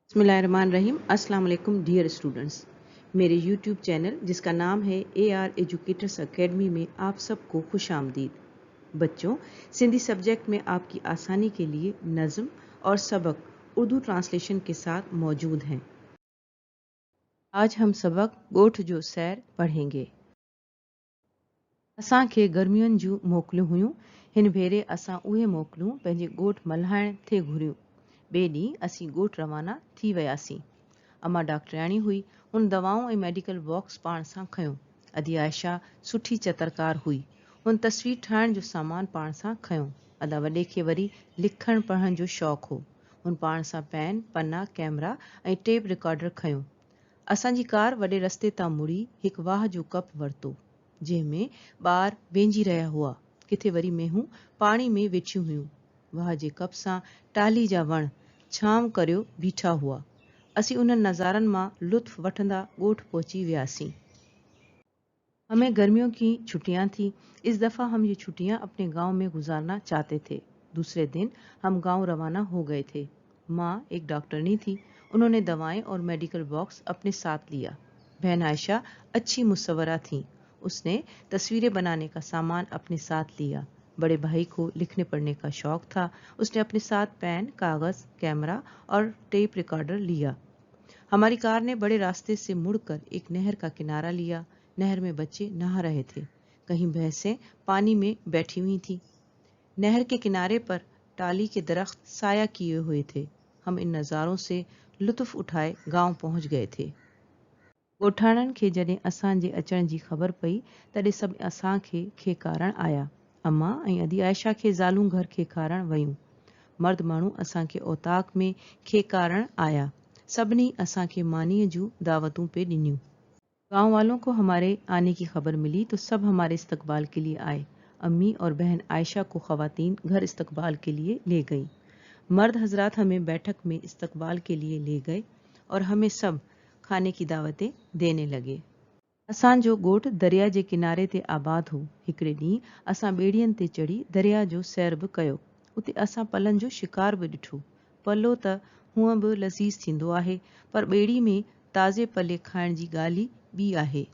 बिस्मिल्लाहिर्रहमानिर्रहीम। अस्सलाम वालेकुम डियर स्टूडेंट्स। मेरे यूट्यूब चैनल जिसका नाम है AR एजुकेटर्स अकेडमी में आप सबको खुश आमदीद। बच्चों, सिंधी सब्जेक्ट में आपकी आसानी के लिए नज़्म और सबक उर्दू ट्रांसलेशन के साथ मौजूद हैं। आज हम सबक ॻोठ जो सैर पढ़ेंगे। असांखे गर्मियुनि जूं मोकलियूं हुयूं। हिन भेरे असां उहे मोकलियूं पंहिंजे ॻोठ मल्हाइण ते घुरियूं। ॿिए ॾींहुं असीं ॻोठ रवाना थी वियासीं। अम्मा डॉक्टराणी हुई। हुन दवाऊं ऐं मेडिकल बॉक्स पाण सां खयों। अदी आयशा सुठी चित्रकार हुई। हुन तस्वीर ठाहिण जो सामान पाण सां खयों। अदा वॾे खे वरी लिखण पढ़ण जो शौक़ु हो। हुन पाण सां पेन, पना, कैमरा ऐं टेप रिकॉर्डर खयों। असांजी कार वॾे रस्ते तां मुड़ी हिकु वाह जो कप वरितो जंहिंमें ॿार वेंझी रहिया हुआ। किथे वरी मेहूं पाणी में वेठियूं हुयूं। वाह जे कप सां टाली जा वण छांव करियो बीठा हुआ। असीं उन्हनि नज़ारनि मां लुत्फ़ वठंदा ॻोठ पहुची वियासीं। हमें गर्मियों की छुट्टियां थी। इस दफ़ा हम ये छुट्टियां अपने गांव में गुजारना चाहते थे। दूसरे दिन हम गांव रवाना हो गए थे। माँ एक डॉक्टरनी थी। उन्होंने दवाएं और मेडिकल बॉक्स अपने साथ लिया। बहन आयशा अच्छी मुसव्वरा थी। उसने तस्वीरें बनाने का सामान अपने साथ लिया। बड़े भाई को लिखने पढ़ने का शौक था। उसने अपने साथ पेन, कागज़, कैमरा और टेप रिकॉर्डर लिया। हमारी कार ने बड़े रास्ते से मुड़कर एक नहर का किनारा लिया। नहर में बच्चे नहा रहे थे। कहीं भैंसें पानी में बैठी हुई थी। नहर के किनारे पर टाली के दरख्त साया किए हुए थे। हम इन नज़ारों से लुत्फ़ उठाए गांव पहुंच गए थे। ॻोठाणनि खे जॾहिं असांजे अचण जी ख़बर पई तॾहिं सभु असांखे खेखारण आया। अम्मा ऐं अदी आयशा खे ज़ालूं घर खेखारण वयूं। मर्द माण्हू असांखे औताक में खेखारण आया। सभिनी असांखे मानीअ जूं दावतूं पे ॾिनियूं। गांव वालों को हमारे आने की खबर मिली तो सब हमारे इस्तकबाल के लिए आए। अम्मी और बहन आयशा को ख़वातीन घर इस्तकबाल के लिए ले गई। मर्द हजरात हमें बैठक में इस्तकबाल के लिए ले गए और हमें सब खाने की दावतें देने लगे। असांजो ॻोठ दरिया जे किनारे ते आबाद हो। हिकिड़े ॾींहुं असां ॿेड़ियुनि ते चढ़ी दरिया जो सैर बि कयो। उते असां पलनि जो शिकार बि ॾिठो। पलो त हूअं बि लज़ीज़ थींदो आहे, पर ॿेड़ी में ताज़े पले खाइण जी ॻाल्हि ई ॿी आहे।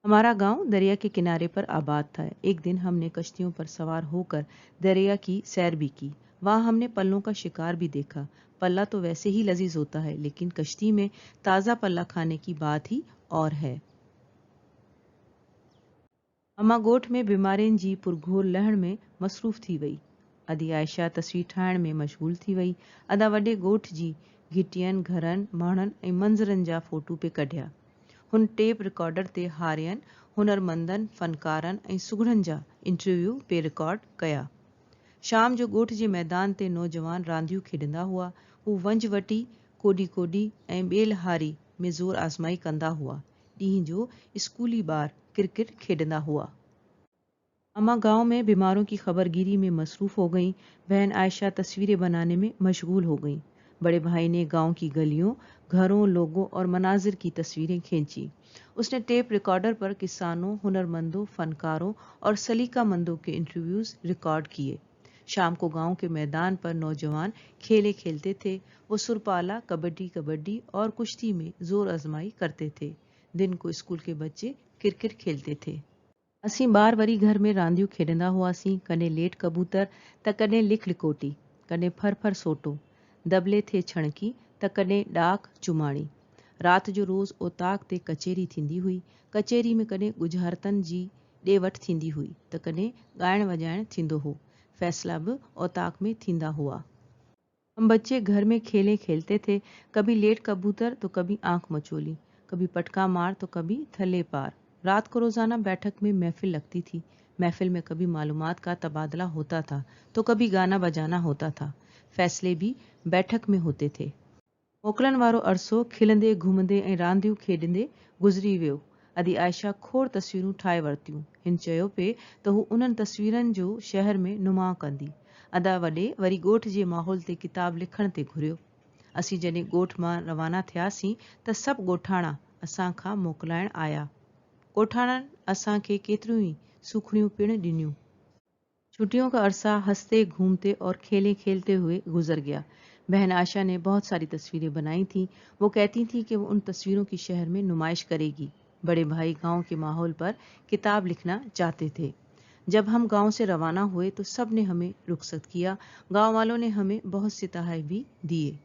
हमारा गांव दरिया के किनारे पर आबाद था। एक दिन हमने कश्तियों पर सवार होकर दरिया की सैर भी की। वहाँ हमने पल्लों का शिकार भी देखा। पल्ला तो वैसे ही लजीज होता है, लेकिन कश्ती में ताज़ा पल्ला खाने की बात ही और है। अम्मा ॻोठ में बीमारियुनि जी पुरघोर लहण में मसरूफ़ थी वई। अदी आयशा तस्वीर ठाहिण में मशगूल थी वई। अदा वॾे ॻोठ जी घिटियुनि, घरनि, माण्हुनि ऐं मंज़रनि जा फ़ोटू पे कढिया। हुन टेप रिकॉर्डर ते हारियनि, हुनरमंदनि, फ़नकारनि ऐं सुघड़नि जा इंटरव्यू पे रिकॉर्ड कया। शाम जो ॻोठ जे मैदान ते नौजवान रांदियूं खेॾंदा हुआ। हू वंज वटी कोडी कोडी ऐं ॿेल हारी में ज़ोर आज़माई कंदा हुआ। ॾींहं जो स्कूली ॿार क्रिकेट खेॾंदा हुआ। अम्मा गांव में बीमारों की खबरगिरी में मसरूफ़ हो गई। बहन आयशा तस्वीरें बनाने में मशगूल हो गई। बड़े भाई ने गांव की गलियों, घरों, लोगों और मनाजिर की तस्वीरें खींची। उसने टेप रिकॉर्डर पर किसानों, हुनरमंदों, फनकारों और सलीकामंदों के इंटरव्यूज़ रिकॉर्ड किए। शाम को गांव के मैदान पर नौजवान खेले खेलते थे। वो सुरपाला, कबड्डी कबड्डी और कुश्ती में जोर आजमाई करते थे। दिन को स्कूल के बच्चे क्रिकेट खेलते थे। असीं ॿार वरी घर में रांदियूं खेॾंदा हुआसीं। कॾहिं लेट कबूतर त कॾहिं लिख लिकोटी, कॾहिं फर फर सोटो, दबले थे छणकी त कॾहिं डाक चुमाणी। राति जो रोज़ ओताक ते कचेरी थींदी हुई। कचेरी में कॾहिं ॻुझारतनि जी ॾे वठि थींदी हुई त कॾहिं ॻाइण वॼाइण थींदो हो। फ़ैसला बि ओताक में थींदा हुआ। हम बच्चे घर में खेले खेलते थे। कभी लेट कबूतर तो कभी आंख मचोली, कभी पटका मार तो कभी थल्ले पार। रात को रोज़ाना बैठक में महफिल लगती थी। महफिल में कभी मालूमात का तबादला होता था तो कभी गाना बजाना होता था। फैसले भी बैठक में होते थे। मोकलनि वारो अरसो खिलंदे घुमंदे ऐं रांदियूं खेॾंदे गुज़री वियो। अदी आयशा खोड़ तस्वीरूं ठाहे वरितियूं। हिन चयो पिए त हू उन्हनि तस्वीरनि जो शहर में नुमाउ कंदी। अदा वॾे वरी ॻोठ जे माहौल ते किताब लिखण ते घुरियो। असीं जॾहिं ॻोठ मां रवाना थियासीं त सभु ॻोठाणा असां खां मोकिलाइण आया। ॻोठाणनि असांखे केतिरियूं ई सुखड़ियूं पिणु ॾिनियूं। छुट्टियों का अरसा हंसते घूमते और खेले खेलते हुए गुजर गया। बहन आशा ने बहुत सारी तस्वीरें बनाई थी। वो कहती थी कि वो उन तस्वीरों की शहर में नुमाइश करेगी। बड़े भाई गांव के माहौल पर किताब लिखना चाहते थे। जब हम गांव से रवाना हुए तो सब ने हमें रुखसत किया। गांव वालों ने हमें बहुत से तोहफे भी दिए।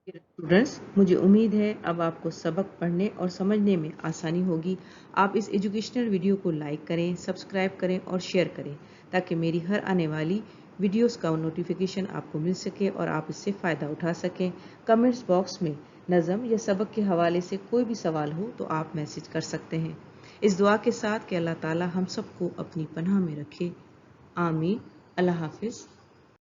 स्टूडेंट्स, मुझे उम्मीद है अब आपको सबक पढ़ने और समझने में आसानी होगी। आप इस एजुकेशनल वीडियो को लाइक करें, सब्सक्राइब करें और शेयर करें ताकि मेरी हर आने वाली वीडियोस का नोटिफिकेशन आपको मिल सके और आप इससे फ़ायदा उठा सकें। कमेंट्स बॉक्स में नज़म या सबक के हवाले से कोई भी सवाल हो तो आप मैसेज कर सकते हैं। इस दुआ के साथ कि अल्लाह ताला हम सबको अपनी पनाह में रखे। आमीन। अल्लाह हाफिज़।